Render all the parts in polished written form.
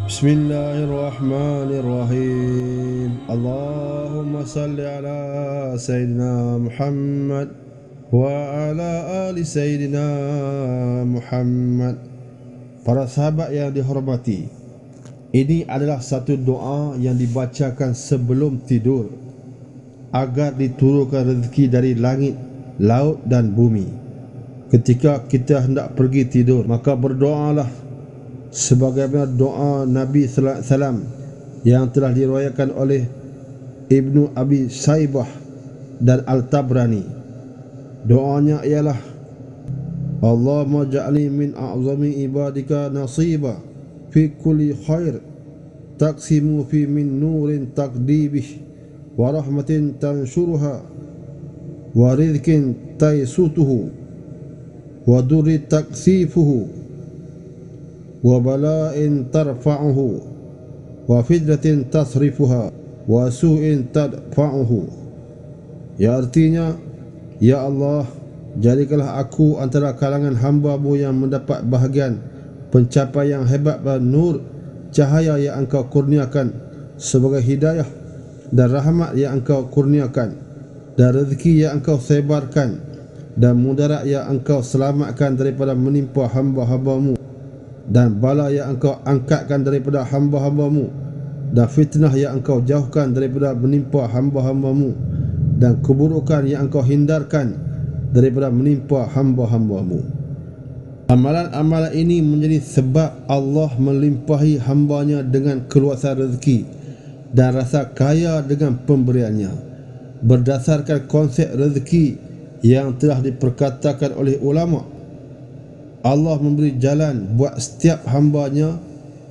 Bismillahirrahmanirrahim. Allahumma salli ala Sayyidina Muhammad wa ala ali Sayyidina Muhammad. Para sahabat yang dihormati, ini adalah satu doa yang dibacakan sebelum tidur agar diturunkan rezeki dari langit, laut dan bumi. Ketika kita hendak pergi tidur, maka berdoalah sebagaimana doa Nabi sallallahu alaihi wasallam yang telah diriwayatkan oleh Ibnu Abi Saibah dan Al-Tabrani. Doanya ialah Allahumma ja'alni min a'zami ibadika nasiba fi kulli khair taqsimu fi min nurin taqdibih wa rahmatin tanshuruha wa rizqin taysutuhu wa durri taksifuhu wa bala'in tarfa'uhu wa fitnatin tasrifuha wa su'in tadfa'uhu. Ya, artinya, ya Allah, jadikanlah aku antara kalangan hamba-Mu yang mendapat bahagian pencapaian hebat dan nur cahaya yang Engkau kurniakan sebagai hidayah dan rahmat yang Engkau kurniakan dan rezeki yang Engkau sebarkan dan mudarat yang Engkau selamatkan daripada menimpa hamba-hamba-Mu dan bala yang Engkau angkatkan daripada hamba-hamba-Mu dan fitnah yang Engkau jauhkan daripada menimpa hamba-hamba-Mu dan keburukan yang Engkau hindarkan daripada menimpa hamba-hamba-Mu. Amalan-amalan ini menjadi sebab Allah melimpahi hamba-Nya dengan keluasan rezeki dan rasa kaya dengan pemberiannya berdasarkan konsep rezeki yang telah diperkatakan oleh ulama. Allah memberi jalan buat setiap hamba-Nya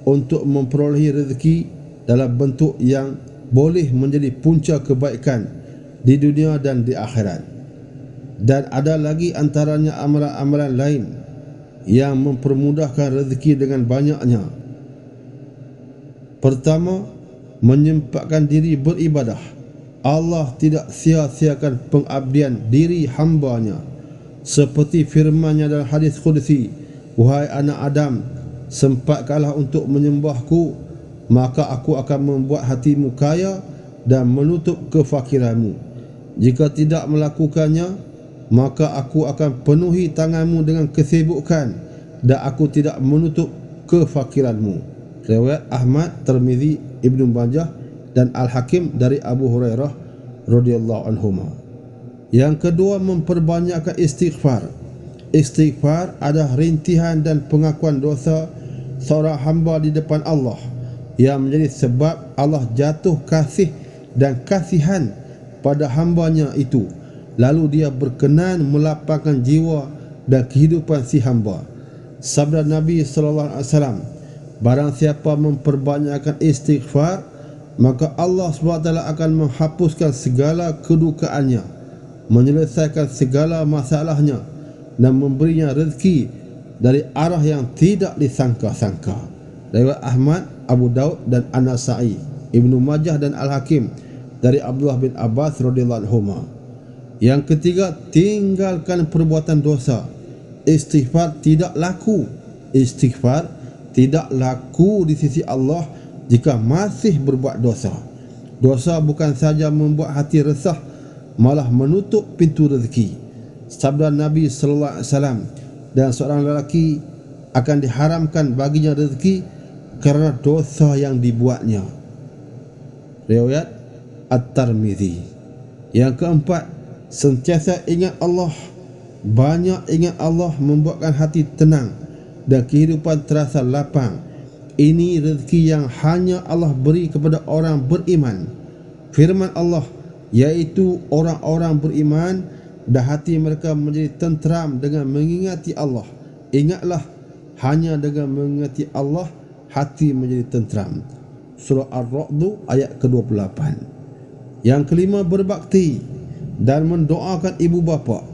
untuk memperolehi rezeki dalam bentuk yang boleh menjadi punca kebaikan di dunia dan di akhirat. Dan ada lagi antaranya amalan-amalan lain yang mempermudahkan rezeki dengan banyaknya. Pertama, menyempatkan diri beribadah. Allah tidak sia-siakan pengabdian diri hamba-Nya, seperti firman-Nya dalam hadis qudsi, wahai anak Adam, sempatkanlah untuk menyembahku, maka aku akan membuat hatimu kaya dan menutup kefakiranmu. Jika tidak melakukannya, maka aku akan penuhi tanganmu dengan kesibukan dan aku tidak menutup kefakiranmu. Riwayat Ahmad, Tirmizi, Ibnu Majah dan Al-Hakim dari Abu Hurairah radhiyallahu anhuma. Yang kedua, memperbanyakkan istighfar. Istighfar adalah rintihan dan pengakuan dosa seorang hamba di depan Allah yang menjadi sebab Allah jatuh kasih dan kasihan pada hamba-Nya itu, lalu Dia berkenan melapangkan jiwa dan kehidupan si hamba. Sabda Nabi sallallahu alaihi wasallam, barang siapa memperbanyakkan istighfar, maka Allah SWT akan menghapuskan segala kedukaannya, menyelesaikan segala masalahnya dan memberinya rezeki dari arah yang tidak disangka-sangka. Riwayat Ahmad, Abu Daud dan An-Nasa'i, Ibnu Majah dan Al-Hakim dari Abdullah bin Abbas radhiyallahu anhuma. Yang ketiga, tinggalkan perbuatan dosa. Istighfar tidak laku. Istighfar tidak laku di sisi Allah jika masih berbuat dosa. Dosa bukan saja membuat hati resah, malah menutup pintu rezeki. Sabda Nabi sallallahu alaihi wasallam, dan seorang lelaki akan diharamkan baginya rezeki kerana dosa yang dibuatnya. Riwayat At-Tirmizi. Yang keempat, sentiasa ingat Allah. Banyak ingat Allah membuatkan hati tenang dan kehidupan terasa lapang. Ini rezeki yang hanya Allah beri kepada orang beriman. Firman Allah, yaitu orang-orang beriman dan hati mereka menjadi tenteram dengan mengingati Allah. Ingatlah, hanya dengan mengingati Allah hati menjadi tenteram. Surah Ar-Ra'd ayat ke-28. Yang kelima, berbakti dan mendoakan ibu bapa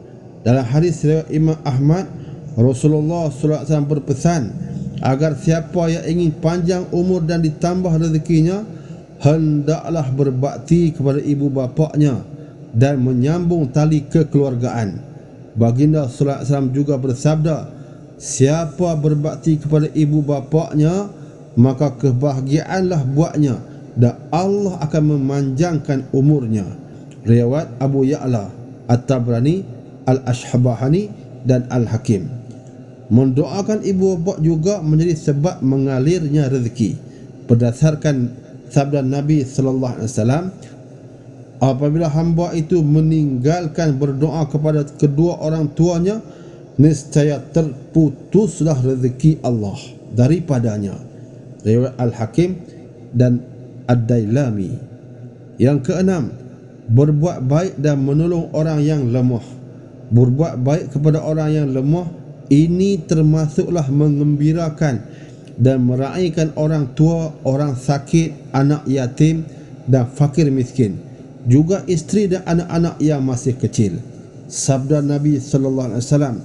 Dalam hadis riwayat Imam Ahmad, Rasulullah SAW berpesan agar siapa yang ingin panjang umur dan ditambah rezekinya, hendaklah berbakti kepada ibu bapaknya dan menyambung tali kekeluargaan. Baginda sallallahu alaihi wasallam juga bersabda, siapa berbakti kepada ibu bapaknya, maka kebahagiaanlah buatnya dan Allah akan memanjangkan umurnya. Riwayat Abu Ya'la, At-Tabrani, Al-Ashhabahani dan Al-Hakim. Mendoakan ibu bapa juga menjadi sebab mengalirnya rezeki. Berdasarkan sabda Nabi sallallahu alaihi wasallam, apabila hamba itu meninggalkan berdoa kepada kedua orang tuanya, niscaya terputuslah rezeki Allah daripadanya. Riwayat Al-Hakim dan Ad-Dailami. Yang keenam, berbuat baik dan menolong orang yang lemah. Berbuat baik kepada orang yang lemah ini termasuklah mengembirakan dan meraihkan orang tua, orang sakit, anak yatim dan fakir miskin, juga isteri dan anak-anak yang masih kecil. Sabda Nabi sallallahu alaihi wasallam,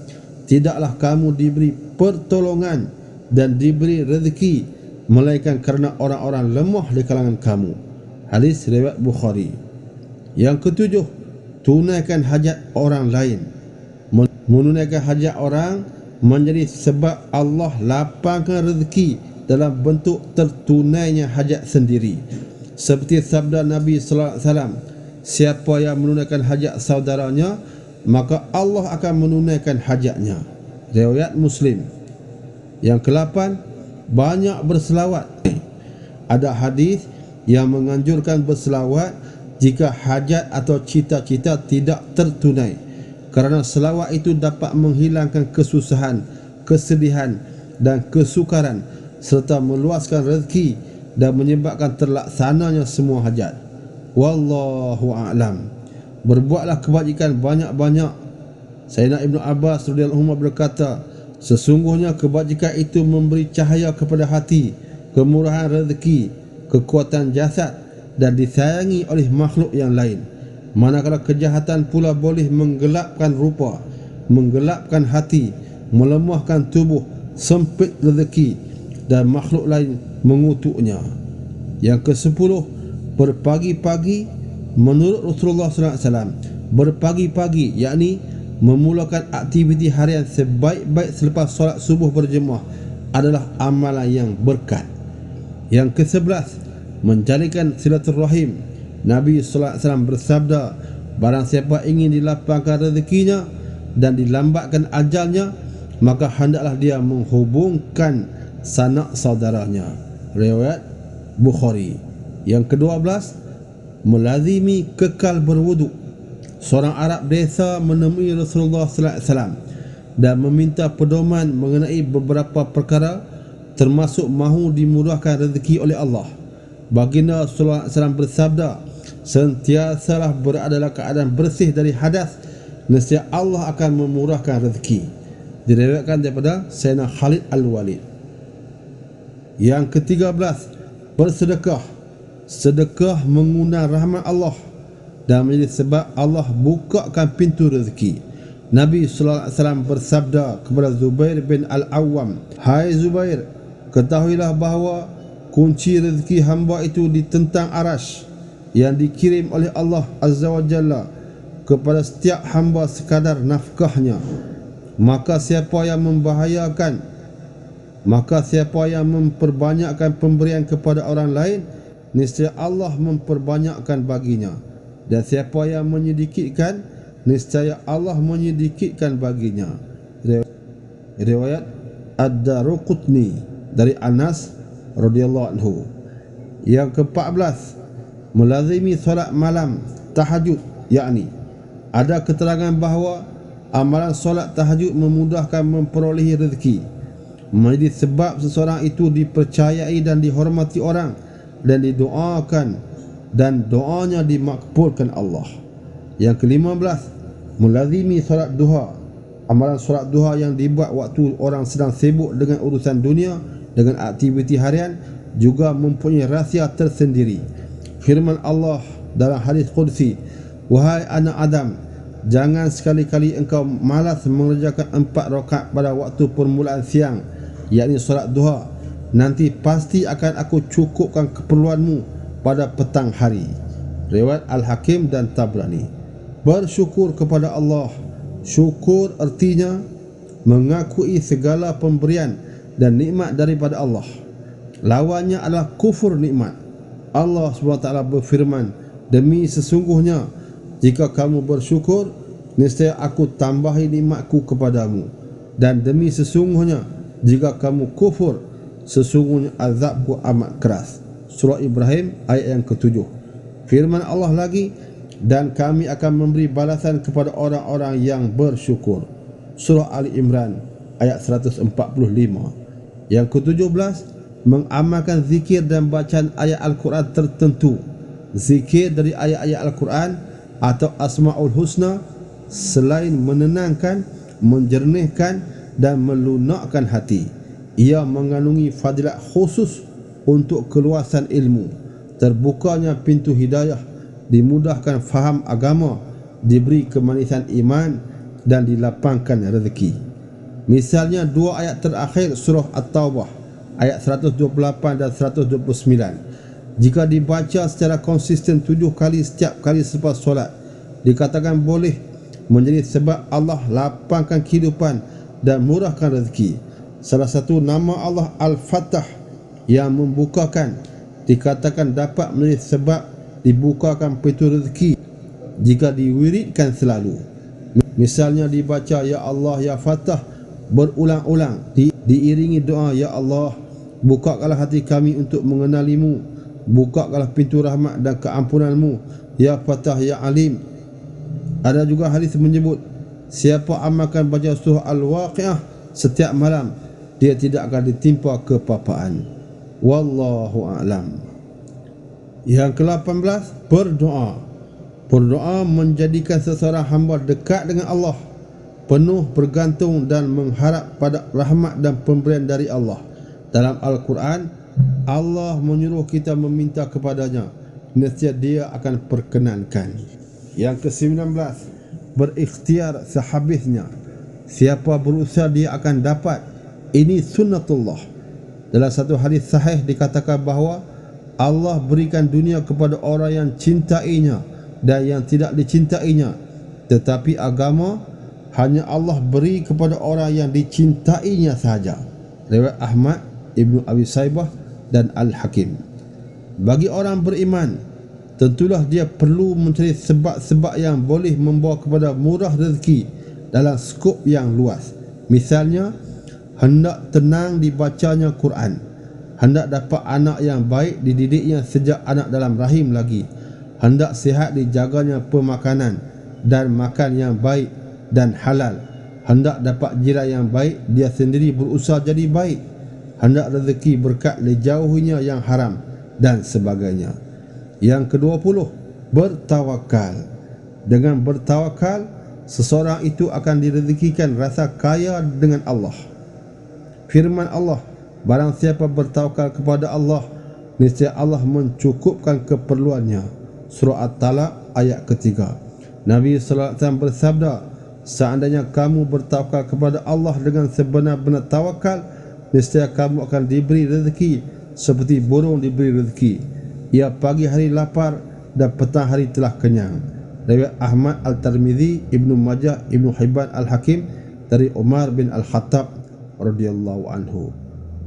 tidaklah kamu diberi pertolongan dan diberi rezeki melainkan kerana orang-orang lemah di kalangan kamu. Hadis riwayat Bukhari. Yang ketujuh, tunaikan hajat orang lain. Menunaikan hajat orang menjadi sebab Allah lapangkan rezeki dalam bentuk tertunainya hajat sendiri. Seperti sabda Nabi sallallahu alaihi wasallam, siapa yang menunaikan hajat saudaranya, maka Allah akan menunaikan hajatnya. Riwayat Muslim. Yang ke-8, banyak berselawat. Ada hadis yang menganjurkan berselawat jika hajat atau cita-cita tidak tertunai, kerana selawat itu dapat menghilangkan kesusahan, kesedihan dan kesukaran serta meluaskan rezeki dan menyebabkan terlaksananya semua hajat. Wallahu a'lam. Berbuatlah kebajikan banyak-banyak. Sayyidina Ibnu Abbas radhiyallahu anhu berkata, sesungguhnya kebajikan itu memberi cahaya kepada hati, kemurahan rezeki, kekuatan jasad dan disayangi oleh makhluk yang lain. Manakala kejahatan pula boleh menggelapkan rupa, menggelapkan hati, melemahkan tubuh, sempit rezeki dan makhluk lain mengutuknya. Yang ke-10, berpagi-pagi. Menurut Rasulullah SAW, berpagi-pagi yakni memulakan aktiviti harian sebaik-baik selepas solat subuh berjemaah adalah amalan yang berkat. Yang ke-11, menjalinkan silaturahim. Nabi sallallahu alaihi wasallam bersabda, barang siapa ingin dilapangkan rezekinya dan dilambatkan ajalnya, maka hendaklah dia menghubungkan sanak saudaranya. Riwayat Bukhari. Yang ke-12, melazimi kekal berwuduk. Seorang Arab desa menemui Rasulullah sallallahu alaihi wasallam dan meminta pedoman mengenai beberapa perkara, termasuk mahu dimurahkan rezeki oleh Allah. Baginda sallallahu alaihi wasallam bersabda, sentiasalah berada dalam keadaan bersih dari hadas, nescaya Allah akan memurahkan rezeki. Diriwayatkan daripada Sayyidina Khalid Al-Walid. Yang ke-13, bersedekah. Sedekah mengundang rahmat Allah dan menjadi sebab Allah bukakan pintu rezeki. Nabi sallallahu alaihi wasallam bersabda kepada Zubair bin Al-Awwam, hai Zubair, ketahuilah bahawa kunci rezeki hamba itu ditentang arash yang dikirim oleh Allah Azza wa Jalla kepada setiap hamba sekadar nafkahnya. Maka siapa yang memperbanyakkan pemberian kepada orang lain, niscaya Allah memperbanyakkan baginya. Dan siapa yang menyedikitkan, niscaya Allah menyedikitkan baginya. Riwayat Ad-Daruqutni dari Anas radhiyallahu anhu. Yang ke-14, melazimi solat malam tahajud, yakni ada keterangan bahawa amalan solat tahajud memudahkan memperolehi rezeki, menjadi sebab seseorang itu dipercayai dan dihormati orang dan didoakan dan doanya dimakbulkan Allah. Yang ke-15, melazimi solat duha. Amalan solat duha yang dibuat waktu orang sedang sibuk dengan urusan dunia, dengan aktiviti harian, juga mempunyai rahsia tersendiri. Firman Allah dalam hadis qudsi, wahai anak Adam, jangan sekali-kali engkau malas mengerjakan 4 rakaat pada waktu permulaan siang, yakni solat duha. Nanti pasti akan aku cukupkan keperluanmu pada petang hari. Riwayat Al-Hakim dan Tabrani. Bersyukur kepada Allah. Syukur artinya mengakui segala pemberian dan nikmat daripada Allah. Lawannya adalah kufur nikmat. Allah SWT berfirman, demi sesungguhnya jika kamu bersyukur, nescaya aku tambahi nikmatku kepadamu, dan demi sesungguhnya jika kamu kufur, sesungguhnya azabku amat keras. Surah Ibrahim ayat yang ke-7. Firman Allah lagi, dan kami akan memberi balasan kepada orang-orang yang bersyukur. Surah Ali Imran ayat 145. Yang ke-17, mengamalkan zikir dan bacaan ayat Al-Quran tertentu. Zikir dari ayat-ayat Al-Quran atau Asma'ul Husna selain menenangkan, menjernihkan dan melunakkan hati, ia mengandungi fadilat khusus untuk keluasan ilmu, terbukanya pintu hidayah, dimudahkan faham agama, diberi kemanisan iman dan dilapangkan rezeki. Misalnya 2 ayat terakhir surah At-Taubah ayat 128 dan 129, jika dibaca secara konsisten 7 kali setiap kali selepas solat, dikatakan boleh menjadi sebab Allah lapangkan kehidupan dan murahkan rezeki. Salah satu nama Allah Al-Fattah yang membukakan dikatakan dapat menjadi sebab dibukakan pintu rezeki jika diwiridkan selalu. Misalnya dibaca ya Allah ya Fattah berulang-ulang, diiringi doa ya Allah, bukakanlah hati kami untuk mengenalimu, bukakanlah pintu rahmat dan keampunanmu, ya Fattah ya Alim. Ada juga hadis menyebut, siapa amalkan baca surah Al-Waqiah setiap malam, dia tidak akan ditimpa kepapaan. Wallahu a'lam. Yang ke-18, berdoa. Berdoa menjadikan seseorang hamba dekat dengan Allah, penuh bergantung dan mengharap pada rahmat dan pemberian dari Allah. Dalam Al-Quran, Allah menyuruh kita meminta kepadanya, nescaya dia akan perkenankan. Yang ke-19, berikhtiar sehabisnya. Siapa berusaha dia akan dapat. Ini sunnatullah. Dalam satu hadis sahih dikatakan bahawa Allah berikan dunia kepada orang yang cintainya dan yang tidak dicintainya, tetapi agama hanya Allah beri kepada orang yang dicintainya sahaja. Riwayat Ahmad, Ibnu Abi Saibah dan Al-Hakim. Bagi orang beriman, tentulah dia perlu mencari sebab-sebab yang boleh membawa kepada murah rezeki dalam skop yang luas. Misalnya, hendak tenang dibacanya Quran, hendak dapat anak yang baik dididiknya sejak anak dalam rahim lagi, hendak sihat dijaganya pemakanan dan makan yang baik dan halal, hendak dapat jiran yang baik dia sendiri berusaha jadi baik, hendak rezeki berkat dijauhinya yang haram dan sebagainya. Yang ke-20, bertawakal. Dengan bertawakal, seseorang itu akan direzekikan rasa kaya dengan Allah. Firman Allah, barang siapa bertawakal kepada Allah, niscaya Allah mencukupkan keperluannya. Surah At-Talaq ayat ketiga. Nabi sallallahu alaihi wasallam bersabda, seandainya kamu bertawakal kepada Allah dengan sebenar-benar tawakal, niscaya kamu akan diberi rezeki seperti burung diberi rezeki. Ia pagi hari lapar dan petang hari telah kenyang. Riwayat Ahmad Al-Tirmizi, Ibnu Majah, Ibnu Hibban Al-Hakim dari Umar bin Al-Khattab radhiyallahu anhu.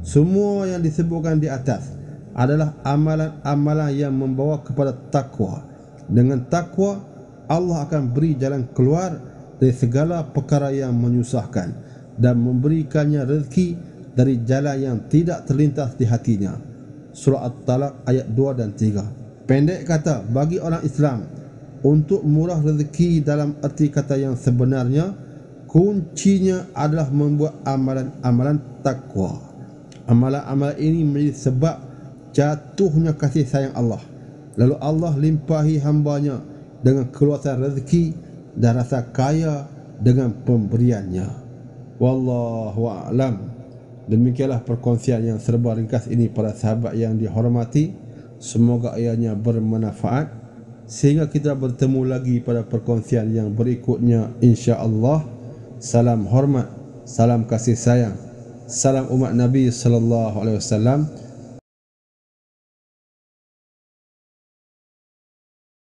Semua yang disebutkan di atas adalah amalan-amalan yang membawa kepada takwa. Dengan takwa, Allah akan beri jalan keluar dari segala perkara yang menyusahkan dan memberikannya rezeki dari jalan yang tidak terlintas di hatinya. Surah At-Talaq ayat 2 dan 3. Pendek kata, bagi orang Islam, untuk murah rezeki dalam arti kata yang sebenarnya, kuncinya adalah membuat amalan-amalan takwa. Amalan-amalan ini menjadi sebab jatuhnya kasih sayang Allah. Lalu Allah limpahi hambanya dengan keluasan rezeki dan rasa kaya dengan pemberiannya. Wallahu a'lam. Demikianlah perkongsian yang serba ringkas ini para sahabat yang dihormati. Semoga ianya bermanfaat. sehingga kita bertemu lagi pada perkongsian yang berikutnya, insya-Allah. Salam hormat, salam kasih sayang, salam umat Nabi sallallahu alaihi wasallam.